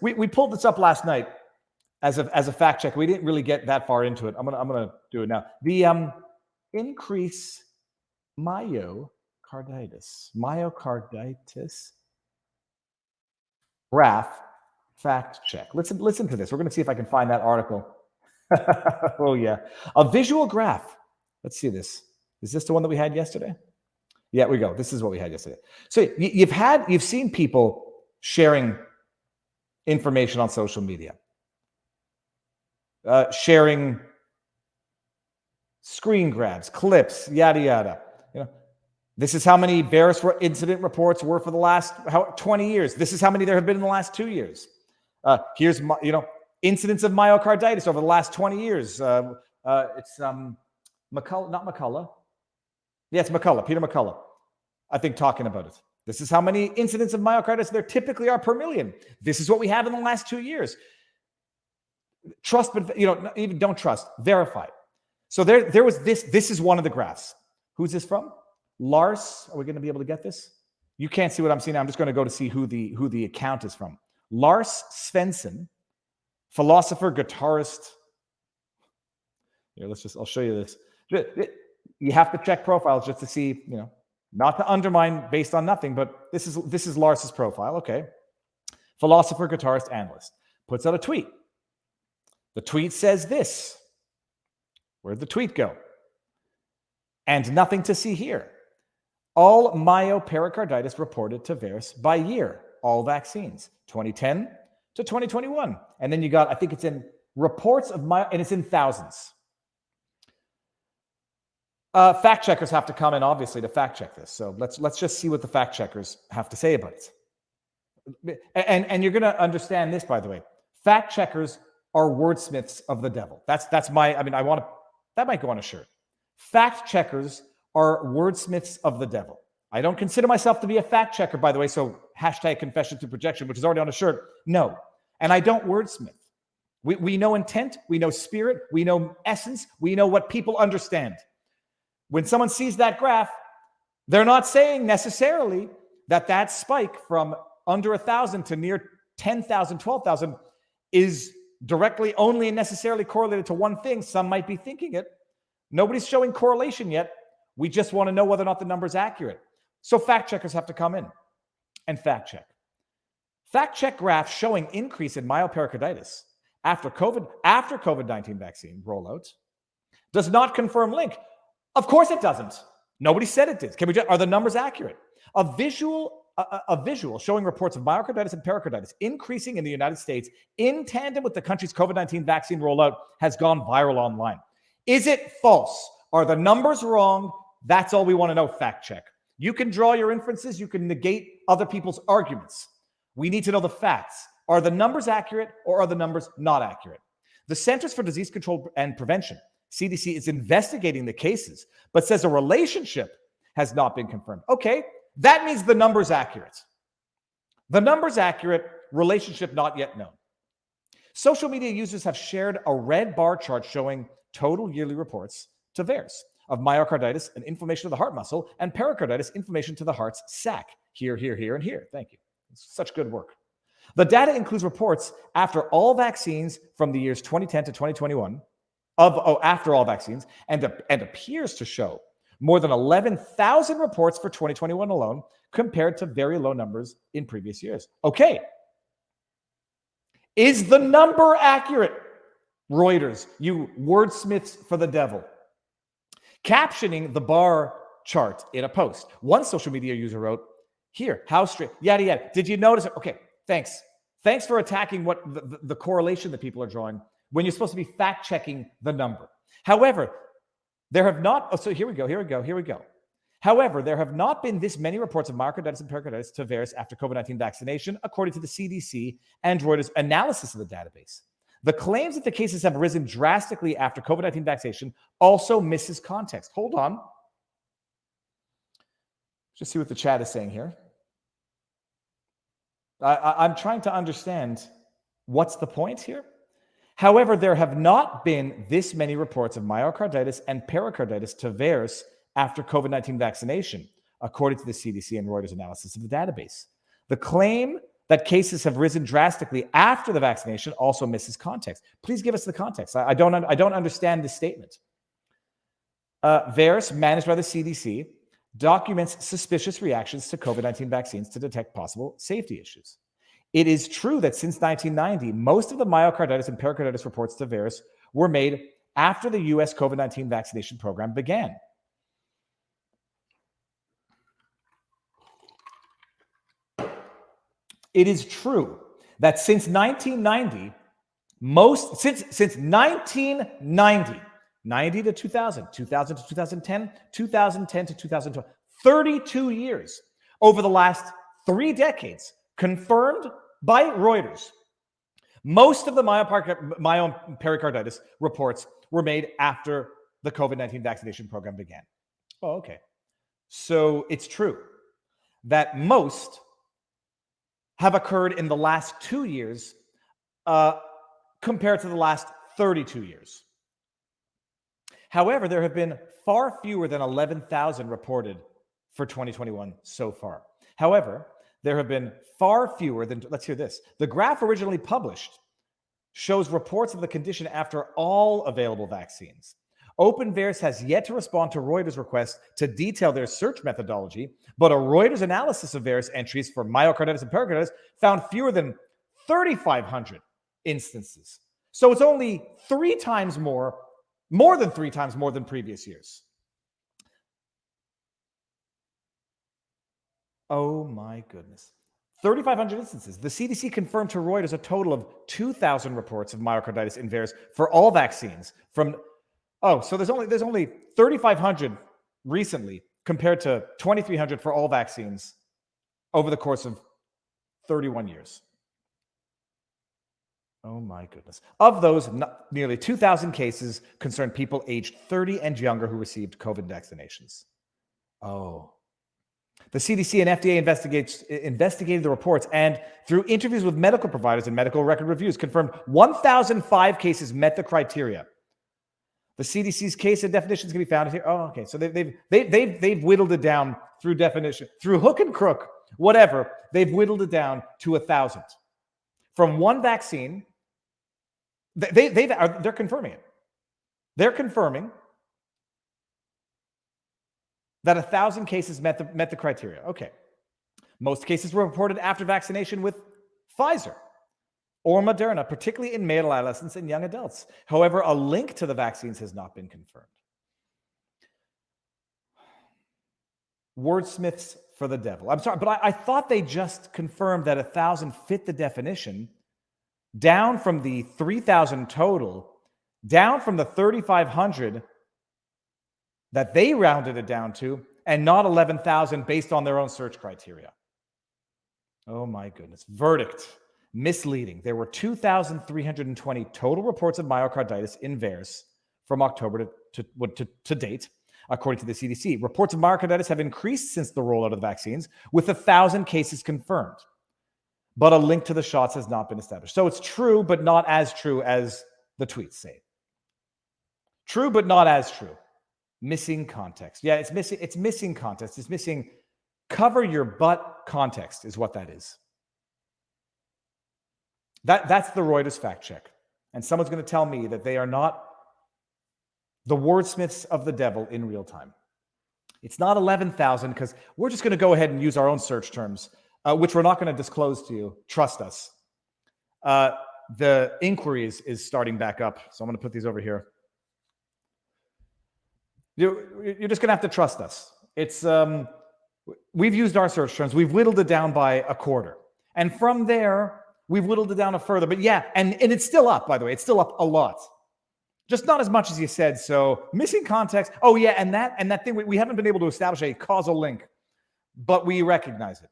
we pulled this up last night as a fact check. We didn't really get that far into it. I'm gonna do it now. The increase myocarditis graph fact check. Listen to this. We're gonna see if I can find that article. Oh yeah, a visual graph. Let's see this. Is this the one that we had yesterday? Yeah, we go. This is what we had yesterday. So you've seen people sharing information on social media, sharing screen grabs, clips, yada yada. This is how many virus incident reports were for the last 20 years. This is how many there have been in the last 2 years. Here's incidents of myocarditis over the last 20 years. It's McCullough, not McCullough. Yeah, it's McCullough, Peter McCullough, I think, talking about it. This is how many incidents of myocarditis there typically are per million. This is what we have in the last 2 years. Trust, but even don't trust. Verify. So there was this. This is one of the graphs. Who's this from? Lars. Are we going to be able to get this? You can't see what I'm seeing. I'm just going to go to see who the account is from. Lars Svensson, philosopher, guitarist. Here, I'll show you this. You have to check profiles just to see, not to undermine based on nothing, but this is Lars's profile. Okay. Philosopher, guitarist, analyst. Puts out a tweet. The tweet says this. Where'd the tweet go? And nothing to see here. All myopericarditis reported to VAERS by year. All vaccines. 2010 to 2021. And then you got, I think it's in reports of and it's in thousands. Fact checkers have to come in, obviously, to fact check this. So let's just see what the fact checkers have to say about it. And you're going to understand this, by the way. Fact checkers are wordsmiths of the devil. That's my. I mean, that might go on a shirt. Fact checkers are wordsmiths of the devil. I don't consider myself to be a fact checker, by the way. So #confession to projection, which is already on a shirt. No, and I don't wordsmith. We know intent, we know spirit, we know essence, we know what people understand. When someone sees that graph, they're not saying necessarily that spike from under 1,000 to near 10,000, 12,000 is directly only and necessarily correlated to one thing. Some might be thinking it. Nobody's showing correlation yet. We just want to know whether or not the number is accurate. So fact checkers have to come in and fact check. Fact check graphs showing increase in myopericarditis after COVID-19 vaccine rollout does not confirm link. Of course it doesn't. Nobody said it did. Are the numbers accurate? A visual showing reports of myocarditis and pericarditis increasing in the United States in tandem with the country's COVID-19 vaccine rollout has gone viral online. Is it false? Are the numbers wrong? That's all we want to know. Fact check. You can draw your inferences. You can negate other people's arguments. We need to know the facts. Are the numbers accurate or are the numbers not accurate? The Centers for Disease Control and Prevention, CDC, is investigating the cases, but says a relationship has not been confirmed. Okay, that means the number's accurate. The number's accurate, relationship not yet known. Social media users have shared a red bar chart showing total yearly reports to VAERS of myocarditis and inflammation of the heart muscle and pericarditis, inflammation to the heart's sac. Here, here, here, and here. Thank you. It's such good work. The data includes reports after all vaccines from the years 2010 to 2021 after all vaccines and appears to show more than 11,000 reports for 2021 alone compared to very low numbers in previous years. Okay. Is the number accurate? Reuters, you wordsmiths for the devil. Captioning the bar chart in a post. One social media user wrote, here, how straight, yada, yada. Did you notice it? Okay, thanks. Thanks for attacking what the correlation that people are drawing when you're supposed to be fact checking the number. However, there have not, here we go. However, there have not been this many reports of myocarditis and pericarditis to VAERS after COVID-19 vaccination, according to the CDC and Reuters analysis of the database. The claims that the cases have risen drastically after COVID-19 vaccination also misses context. Hold on. Just see what the chat is saying here. I'm trying to understand what's the point here. However, there have not been this many reports of myocarditis and pericarditis to VAERS after COVID-19 vaccination, according to the CDC and Reuters analysis of the database. The claim that cases have risen drastically after the vaccination also misses context. Please give us the context. I don't understand this statement. VAERS, managed by the CDC, documents suspicious reactions to COVID-19 vaccines to detect possible safety issues. It is true that since 1990, most of the myocarditis and pericarditis reports to VAERS were made after the US COVID-19 vaccination program began. It is true that since 1990, since 1990, 90 to 2000, 2000 to 2010, 2010 to 2012, 32 years over the last 3 decades, confirmed by Reuters. Most of the myopericarditis reports were made after the COVID-19 vaccination program began. Oh, okay. So it's true that most have occurred in the last 2 years compared to the last 32 years. However, there have been far fewer than 11,000 reported for 2021 so far. However, there have been far fewer than, let's hear this. The graph originally published shows reports of the condition after all available vaccines. OpenVAERS has yet to respond to Reuters' request to detail their search methodology, but a Reuters analysis of VAERS entries for myocarditis and pericarditis found fewer than 3,500 instances. So it's only more than 3 times more than previous years. Oh my goodness. 3,500 instances. The CDC confirmed to Reuters a total of 2,000 reports of myocarditis in VAERS for all vaccines so there's only 3,500 recently compared to 2,300 for all vaccines over the course of 31 years. Oh my goodness. Of those, nearly 2,000 cases concerned people aged 30 and younger who received COVID vaccinations. Oh. The CDC and FDA investigated the reports and, through interviews with medical providers and medical record reviews, confirmed 1,005 cases met the criteria. The CDC's case and definitions can be found here. Oh, okay. So they've whittled it down through definition, through hook and crook, whatever. They've whittled it down to 1,000 from one vaccine. They're confirming it. They're confirming that 1,000 cases met the criteria. Okay. Most cases were reported after vaccination with Pfizer or Moderna, particularly in male adolescents and young adults. However, a link to the vaccines has not been confirmed. Wordsmiths for the devil. I'm sorry, but I thought they just confirmed that 1,000 fit the definition, down from the 3,000 total, down from the 3,500 that they rounded it down to, and not 11,000 based on their own search criteria. Oh my goodness. Verdict. Misleading. There were 2,320 total reports of myocarditis in VAERS from October to date, according to the CDC. Reports of myocarditis have increased since the rollout of the vaccines, with 1,000 cases confirmed. But a link to the shots has not been established. So it's true, but not as true as the tweets say. True, but not as true. Missing context. Yeah, it's missing context. It's missing cover your butt context is what that is. That's the Reuters fact check. And someone's going to tell me that they are not the wordsmiths of the devil in real time. It's not 11,000 because we're just going to go ahead and use our own search terms, which we're not going to disclose to you. Trust us. The inquiry is starting back up. So I'm going to put these over here. You're just going to have to trust us. It's we've used our search terms. We've whittled it down by a quarter. And from there, we've whittled it down a further. But yeah, and it's still up, by the way. It's still up a lot. Just not as much as you said. So missing context. Oh, yeah, and that thing, we haven't been able to establish a causal link, but we recognize it.